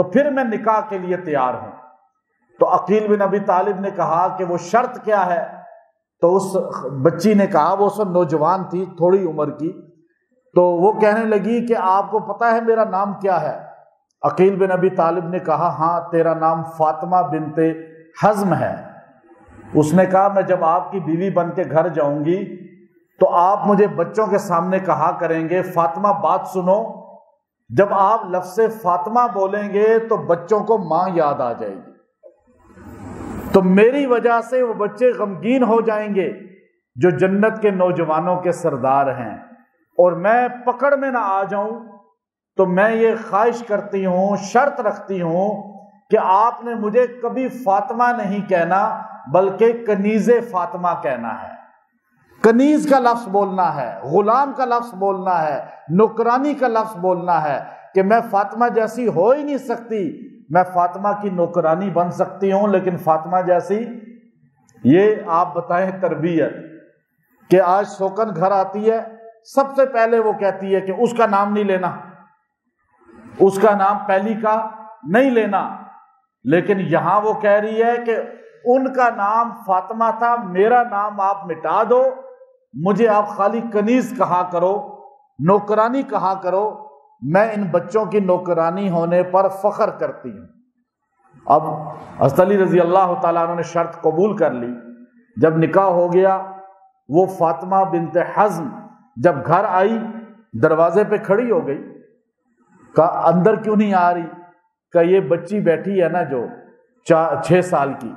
تو پھر میں نکاح کے لیے تیار ہوں۔ تو عقیل بن ابی طالب نے کہا کہ وہ شرط کیا ہے؟ تو اس بچی نے کہا، وہ سب نوجوان تھی تھوڑی عمر کی، تو وہ کہنے لگی کہ آپ کو پتہ ہے میرا نام کیا ہے؟ عقیل بن ابی طالب نے کہا ہاں تیرا نام فاطمہ بنت حزم ہے۔ اس نے کہا میں جب آپ کی بیوی بن کے گھر جاؤں گی تو آپ مجھے بچوں کے سامنے کہا کریں گے فاطمہ بات سنو، جب آپ لفظ فاطمہ بولیں گے تو بچوں کو ماں یاد آ جائے گی، تو میری وجہ سے وہ بچے غمگین ہو جائیں گے جو جنت کے نوجوانوں کے سردار ہیں، اور میں پکڑ میں نہ آ جاؤں، تو میں یہ خواہش کرتی ہوں، شرط رکھتی ہوں کہ آپ نے مجھے کبھی فاطمہ نہیں کہنا بلکہ کنیز فاطمہ کہنا ہے۔ کنیز کا لفظ بولنا ہے، غلام کا لفظ بولنا ہے، نوکرانی کا لفظ بولنا ہے، کہ میں فاطمہ جیسی ہو ہی نہیں سکتی، میں فاطمہ کی نوکرانی بن سکتی ہوں لیکن فاطمہ جیسی، یہ آپ بتائیں تربیت، کہ آج سوکن گھر آتی ہے سب سے پہلے وہ کہتی ہے کہ اس کا نام نہیں لینا، اس کا نام پہلی کا نہیں لینا، لیکن یہاں وہ کہہ رہی ہے کہ ان کا نام فاطمہ تھا، میرا نام آپ مٹا دو، مجھے آپ خالی کنیز کہا کرو، نوکرانی کہا کرو، میں ان بچوں کی نوکرانی ہونے پر فخر کرتی ہوں۔ اب حضرت علی رضی اللہ تعالیٰ عنہ نے شرط قبول کر لی۔ جب نکاح ہو گیا، وہ فاطمہ بنت حزم جب گھر آئی دروازے پہ کھڑی ہو گئی، کہا اندر کیوں نہیں آ رہی؟ کہ یہ بچی بیٹھی ہے نا جو 6 سال کی،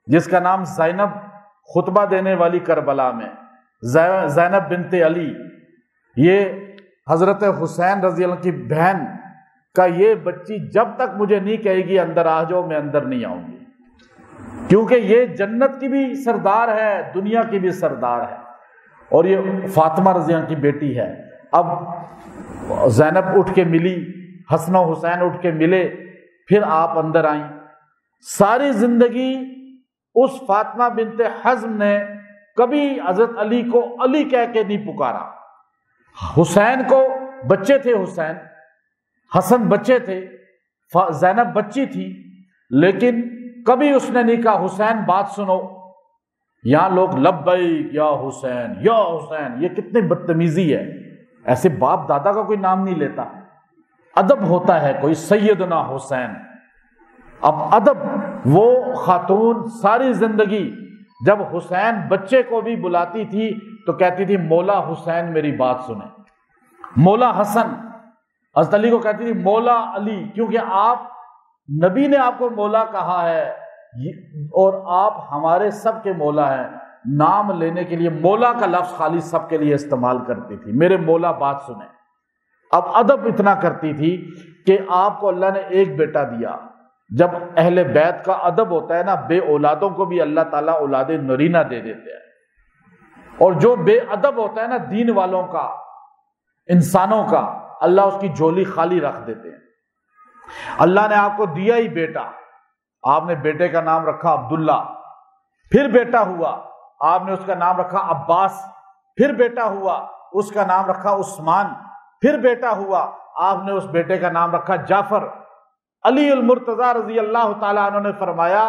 جس کا نام زینب، خطبہ دینے والی کربلا میں، زینب بنت علی، یہ حضرت حسین رضی اللہ عنہ کی بہن، کا یہ بچی جب تک مجھے نہیں کہے گی اندر آ جاؤ، میں اندر نہیں آؤں گی، کیونکہ یہ جنت کی بھی سردار ہے، دنیا کی بھی سردار ہے، اور یہ فاطمہ رضی اللہ عنہ کی بیٹی ہے۔ اب زینب اٹھ کے ملی، حسن و حسین اٹھ کے ملے، پھر آپ اندر آئیں۔ ساری زندگی اس فاطمہ بنت حزم نے کبھی حضرت علی کو علی کہہ کے نہیں پکارا۔ حسین کو بچے تھے، حسین حسن بچے تھے، زینب بچی تھی، لیکن کبھی اس نے نہیں کہا حسین بات سنو۔ یہاں لوگ لبیک یا حسین یا حسین، یہ کتنی بدتمیزی ہے، ایسے باپ دادا کا کوئی نام نہیں لیتا، ادب ہوتا ہے کوئی سیدنا حسین۔ اب ادب، وہ خاتون ساری زندگی جب حسین بچے کو بھی بلاتی تھی تو کہتی تھی مولا حسین میری بات سنیں، مولا حسن، حضرت علی کو کہتی تھی مولا علی، کیونکہ آپ نبی نے آپ کو مولا کہا ہے اور آپ ہمارے سب کے مولا ہیں، نام لینے کے لیے مولا کا لفظ خالی سب کے لیے استعمال کرتی تھی، میرے مولا بات سنیں۔ اب ادب اتنا کرتی تھی کہ آپ کو اللہ نے ایک بیٹا دیا۔ جب اہل بیت کا ادب ہوتا ہے نا، بے اولادوں کو بھی اللہ تعالیٰ اولاد نرینہ دے دیتے ہیں، اور جو بے ادب ہوتا ہے نا دین والوں کا، انسانوں کا، اللہ اس کی جھولی خالی رکھ دیتے ہیں۔ اللہ نے آپ کو دیا ہی بیٹا، آپ نے بیٹے کا نام رکھا عبداللہ، پھر بیٹا ہوا آپ نے اس کا نام رکھا عباس، پھر بیٹا ہوا اس کا نام رکھا عثمان، پھر بیٹا ہوا آپ نے اس بیٹے کا نام رکھا جعفر۔ علی المرتضیٰ رضی اللہ تعالیٰ عنہ نے فرمایا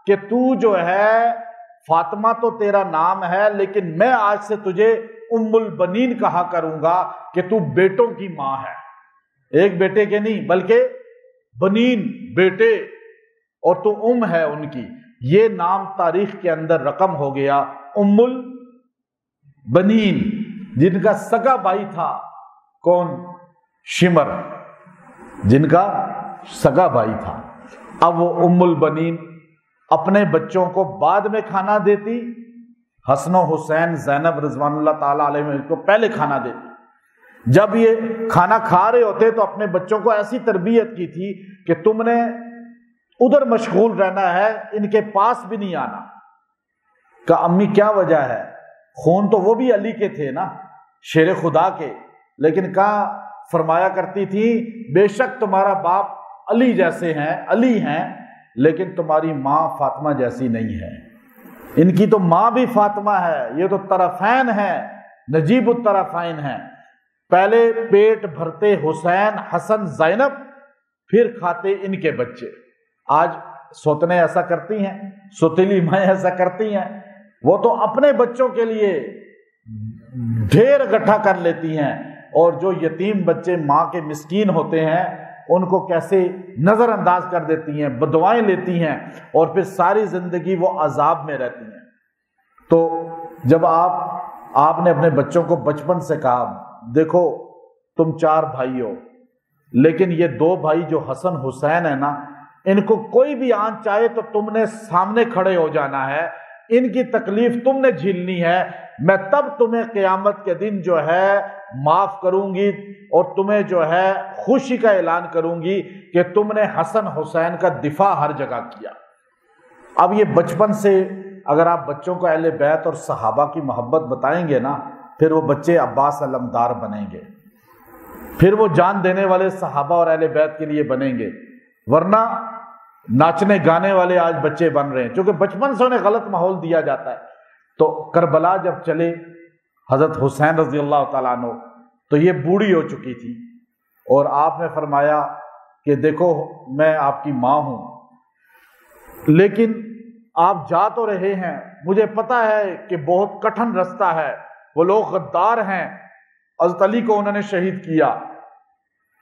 کہ تو جو ہے فاطمہ تو تیرا نام ہے، لیکن میں آج سے تجھے ام البنین کہا کروں گا کہ تو بیٹوں کی ماں ہے، ایک بیٹے کے نہیں بلکہ بنین بیٹے، اور تو ام ہے ان کی۔ یہ نام تاریخ کے اندر رقم ہو گیا ام البنین، جن کا سگا بھائی تھا کون؟ شمر، جن کا سگا بھائی تھا۔ اب وہ ام البنین اپنے بچوں کو بعد میں کھانا دیتی، حسن و حسین زینب رضوان اللہ تعالیٰ علیہ کو پہلے کھانا دیتی۔ جب یہ کھانا کھا رہے ہوتے تو اپنے بچوں کو ایسی تربیت کی تھی کہ تم نے ادھر مشغول رہنا ہے، ان کے پاس بھی نہیں آنا۔ کہا امی کیا وجہ ہے؟ خون تو وہ بھی علی کے تھے نا، شیر خدا کے، لیکن کہا فرمایا کرتی تھی بے شک تمہارا باپ علی جیسے ہیں، علی ہیں، لیکن تمہاری ماں فاطمہ جیسی نہیں ہے۔ ان کی تو ماں بھی فاطمہ ہے، یہ تو طرفین ہیں، نجیب الطرفین ہیں۔ پہلے پیٹ بھرتے حسین حسن زینب، پھر کھاتے ان کے بچے۔ آج سوتنے ایسا کرتی ہیں، سوتیلی مائیں ایسا کرتی ہیں، وہ تو اپنے بچوں کے لیے ڈھیر اکٹھا کر لیتی ہیں، اور جو یتیم بچے ماں کے مسکین ہوتے ہیں ان کو کیسے نظر انداز کر دیتی ہیں، بددعائیں لیتی ہیں، اور پھر ساری زندگی وہ عذاب میں رہتی ہیں۔ تو جب آپ نے اپنے بچوں کو بچپن سے کہا دیکھو تم 4 بھائی ہو، لیکن یہ 2 بھائی جو حسن حسین ہیں نا، ان کو کوئی بھی آن چاہے تو تم نے سامنے کھڑے ہو جانا ہے، ان کی تکلیف تم نے جھیلنی ہے، میں تب تمہیں قیامت کے دن جو ہے معاف کروں گی اور تمہیں جو ہے خوشی کا اعلان کروں گی کہ تم نے حسن حسین کا دفاع ہر جگہ کیا۔ اب یہ بچپن سے اگر آپ بچوں کو اہل بیت اور صحابہ کی محبت بتائیں گے نا، پھر وہ بچے عباس علمدار بنیں گے، پھر وہ جان دینے والے صحابہ اور اہل بیت کے لیے بنیں گے، ورنہ ناچنے گانے والے آج بچے بن رہے ہیں، کیونکہ بچپن سے انہیں غلط ماحول دیا جاتا ہے۔ تو کربلا جب چلے حضرت حسین رضی اللہ تعالیٰ عنہ، تو یہ بوڑھی ہو چکی تھی، اور آپ نے فرمایا کہ دیکھو میں آپ کی ماں ہوں، لیکن آپ جا تو رہے ہیں، مجھے پتا ہے کہ بہت کٹھن رستہ ہے، وہ لوگ غدار ہیں، حضرت علی کو انہوں نے شہید کیا،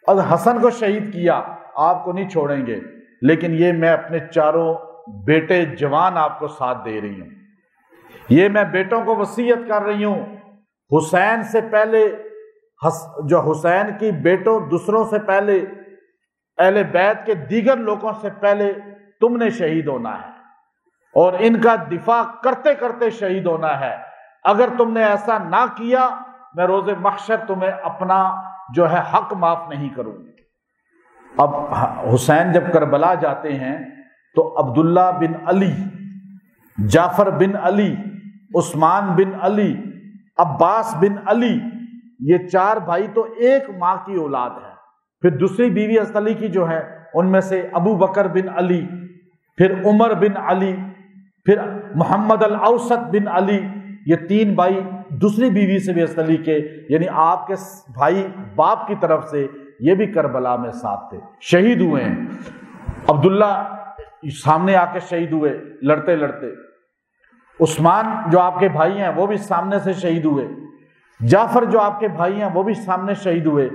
حضرت حسن کو شہید کیا، آپ کو نہیں چھوڑیں گے، لیکن یہ میں اپنے 4 بیٹے جوان آپ کو ساتھ دے رہی ہوں، یہ میں بیٹوں کو وصیت کر رہی ہوں، حسین سے پہلے جو حسین کی بیٹوں دوسروں سے پہلے اہل بیت کے دیگر لوگوں سے پہلے تم نے شہید ہونا ہے، اور ان کا دفاع کرتے کرتے شہید ہونا ہے۔ اگر تم نے ایسا نہ کیا میں روز محشر تمہیں اپنا جو ہے حق معاف نہیں کروں گی۔ اب حسین جب کربلا جاتے ہیں تو عبداللہ بن علی، جعفر بن علی، عثمان بن علی، عباس بن علی، یہ 4 بھائی تو ایک ماں کی اولاد ہے۔ پھر دوسری بیوی حضرت علی کی جو ہے ان میں سے ابو بکر بن علی، پھر عمر بن علی، پھر محمد الاوسط بن علی، یہ 3 بھائی دوسری بیوی سے بھی حضرت علی کے، یعنی آپ کے بھائی باپ کی طرف سے، یہ بھی کربلا میں ساتھ تھے، شہید ہوئے ہیں۔ عبداللہ سامنے آ کے شہید ہوئے لڑتے لڑتے، عثمان جو آپ کے بھائی ہیں وہ بھی سامنے سے شہید ہوئے، جعفر جو آپ کے بھائی ہیں وہ بھی سامنے شہید ہوئے،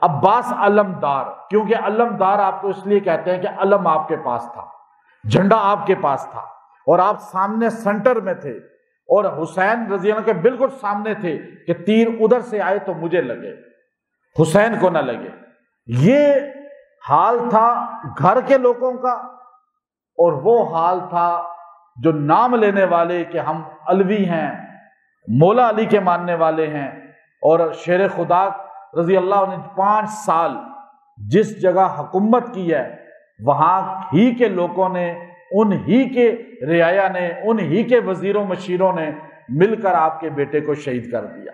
عباس علمدار، کیونکہ علمدار آپ کو اس لیے کہتے ہیں کہ علم آپ کے پاس تھا، جھنڈا آپ کے پاس تھا، اور آپ سامنے سینٹر میں تھے، اور حسین رضی اللہ عنہ کے بالکل سامنے تھے کہ تیر ادھر سے آئے تو مجھے لگے، حسین کو نہ لگے۔ یہ حال تھا گھر کے لوگوں کا، اور وہ حال تھا جو نام لینے والے کہ ہم علوی ہیں، مولا علی کے ماننے والے ہیں، اور شیر خدا رضی اللہ عنہ 5 سال جس جگہ حکومت کی ہے وہاں ہی کے لوگوں نے، ان ہی کے رعایا نے، ان ہی کے وزیروں مشیروں نے مل کر آپ کے بیٹے کو شہید کر دیا۔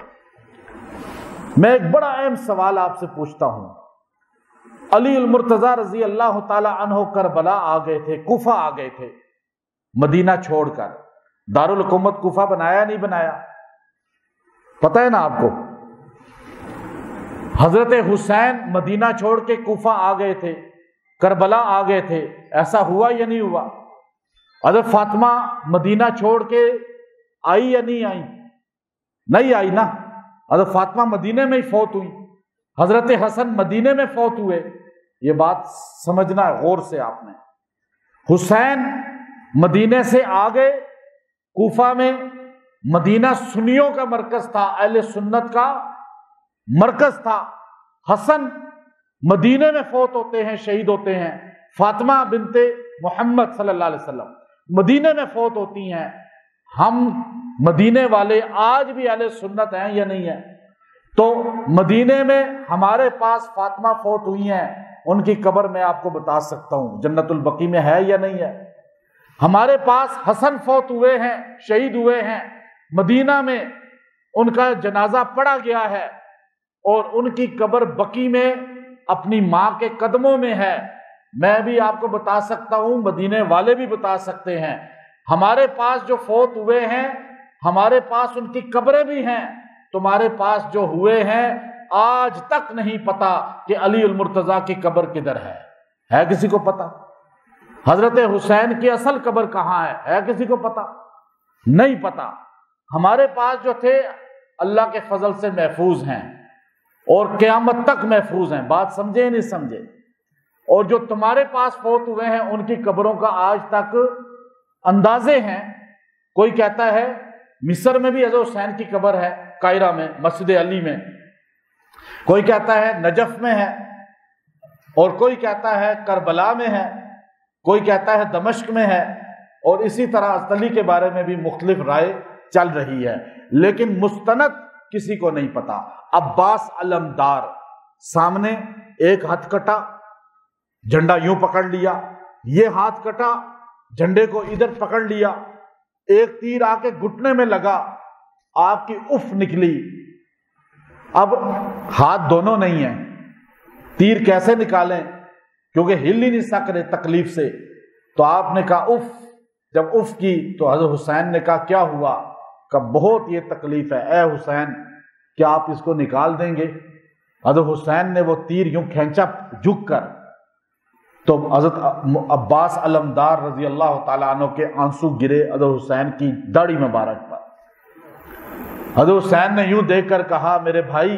میں ایک بڑا اہم سوال آپ سے پوچھتا ہوں، علی المرتضیٰ رضی اللہ تعالی عنہ کربلا آ گئے تھے، کوفہ آ گئے تھے مدینہ چھوڑ کر، دارالحکومت کوفہ بنایا نہیں بنایا؟ پتہ ہے نا آپ کو؟ حضرت حسین مدینہ چھوڑ کے کوفہ آ گئے تھے، کربلا آ گئے تھے، ایسا ہوا یا نہیں ہوا؟ حضرت فاطمہ مدینہ چھوڑ کے آئی یا نہیں آئی؟ نہیں آئی نا، حضرت فاطمہ مدینے میں ہی فوت ہوئی، حضرت حسن مدینے میں فوت ہوئے۔ یہ بات سمجھنا ہے غور سے آپ نے۔ حسین مدینے سے آگے کوفہ میں، مدینہ سنیوں کا مرکز تھا، اہل سنت کا مرکز تھا، حسن مدینے میں فوت ہوتے ہیں، شہید ہوتے ہیں، فاطمہ بنت محمد صلی اللہ علیہ وسلم مدینے میں فوت ہوتی ہیں۔ ہم مدینے والے آج بھی اہل سنت ہیں یا نہیں ہیں؟ تو مدینے میں ہمارے پاس فاطمہ فوت ہوئی ہیں، ان کی قبر میں آپ کو بتا سکتا ہوں جنت البقیع میں ہے یا نہیں ہے۔ ہمارے پاس حسن فوت ہوئے ہیں، شہید ہوئے ہیں، مدینہ میں ان کا جنازہ پڑھا گیا ہے، اور ان کی قبر بقیع میں اپنی ماں کے قدموں میں ہے۔ میں بھی آپ کو بتا سکتا ہوں، مدینے والے بھی بتا سکتے ہیں، ہمارے پاس جو فوت ہوئے ہیں ہمارے پاس ان کی قبریں بھی ہیں، تمہارے پاس جو ہوئے ہیں آج تک نہیں پتا کہ علی المرتضیٰ کی قبر کدھر ہے۔ ہے کسی کو پتا؟ حضرت حسین کی اصل قبر کہاں ہے کسی کو پتا؟ نہیں پتا۔ ہمارے پاس جو تھے اللہ کے فضل سے محفوظ ہیں اور قیامت تک محفوظ ہیں، بات سمجھے نہیں سمجھے؟ اور جو تمہارے پاس فوت ہوئے ہیں ان کی قبروں کا آج تک اندازے ہیں۔ کوئی کہتا ہے مصر میں بھی حضرت حسین کی قبر ہے، قاہرہ میں مسجد علی میں، کوئی کہتا ہے نجف میں ہے، اور کوئی کہتا ہے کربلا میں ہے، کوئی کہتا ہے دمشق میں ہے، اور اسی طرح علی کے بارے میں بھی مختلف رائے چل رہی ہے، لیکن مستند کسی کو نہیں پتا۔ عباس علمدار سامنے ایک ہاتھ کٹا، جھنڈا یوں پکڑ لیا، یہ ہاتھ کٹا، جھنڈے کو ادھر پکڑ لیا، ایک تیر آ کے گھٹنے میں لگا، آپ کی اف نکلی۔ اب ہاتھ دونوں نہیں ہیں، تیر کیسے نکالیں؟ کیونکہ ہل ہی نہیں سک رہے تکلیف سے۔ تو آپ نے کہا اف۔ جب اف کی تو حضرت حسین نے کہا کیا ہوا؟ کہ بہت یہ تکلیف ہے، اے حسین کیا آپ اس کو نکال دیں گے؟ حضرت حسین نے وہ تیر یوں کھینچا جھک کر، تو حضرت عباس علمدار رضی اللہ تعالیٰ عنہ کے آنسو گرے حضرت حسین کی داڑھی مبارک پر۔ حضرت حسین نے یوں دیکھ کر کہا میرے بھائی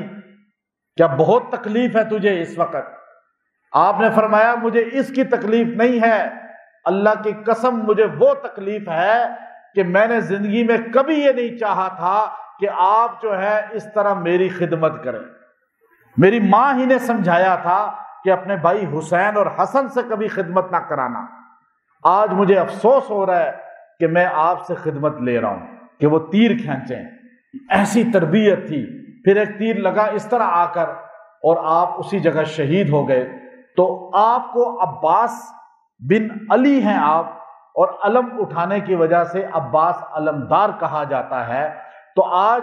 کیا بہت تکلیف ہے تجھے اس وقت؟ آپ نے فرمایا مجھے اس کی تکلیف نہیں ہے، اللہ کی قسم مجھے وہ تکلیف ہے کہ میں نے زندگی میں کبھی یہ نہیں چاہا تھا کہ آپ جو ہے اس طرح میری خدمت کریں۔ میری ماں ہی نے سمجھایا تھا کہ اپنے بھائی حسین اور حسن سے کبھی خدمت نہ کرانا۔ آج مجھے افسوس ہو رہا ہے کہ میں آپ سے خدمت لے رہا ہوں کہ وہ تیر کھینچیں۔ ایسی تربیت تھی۔ پھر ایک تیر لگا اس طرح آ کر اور آپ اسی جگہ شہید ہو گئے۔ تو آپ کو عباس بن علی ہیں آپ، اور علم اٹھانے کی وجہ سے عباس علمدار کہا جاتا ہے۔ تو آج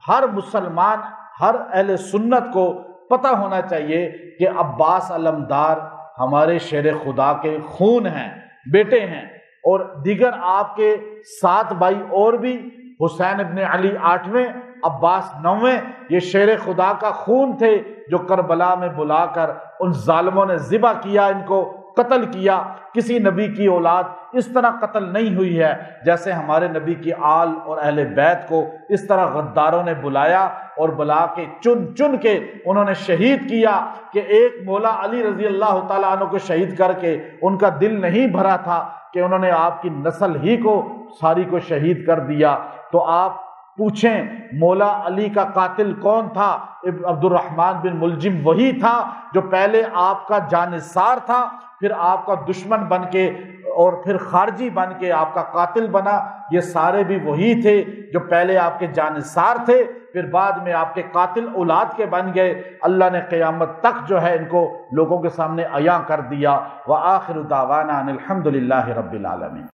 ہر مسلمان، ہر اہل سنت کو پتہ ہونا چاہیے کہ عباس علمدار ہمارے شیر خدا کے خون ہیں، بیٹے ہیں، اور دیگر آپ کے 7 بھائی اور بھی، حسین ابن علی 8ویں، عباس 9ویں، یہ شیر خدا کا خون تھے جو کربلا میں بلا کر ان ظالموں نے ذبح کیا، ان کو قتل کیا۔ کسی نبی کی اولاد اس طرح قتل نہیں ہوئی ہے جیسے ہمارے نبی کی آل اور اہل بیت کو اس طرح غداروں نے بلایا اور بلا کے چن چن کے انہوں نے شہید کیا کہ ایک مولا علی رضی اللہ تعالیٰ عنہ کو شہید کر کے ان کا دل نہیں بھرا تھا کہ انہوں نے آپ کی نسل ہی کو ساری کو شہید کر دیا۔ تو آپ پوچھیں مولا علی کا قاتل کون تھا؟ عبد الرحمن بن ملجم وہی تھا جو پہلے آپ کا جانثار تھا، پھر آپ کا دشمن بن کے اور پھر خارجی بن کے آپ کا قاتل بنا۔ یہ سارے بھی وہی تھے جو پہلے آپ کے جانثار تھے، پھر بعد میں آپ کے قاتل اولاد کے بن گئے۔ اللہ نے قیامت تک جو ہے ان کو لوگوں کے سامنے عیاں کر دیا۔ وآخر دعوانا ان الحمد للہ رب العالمین۔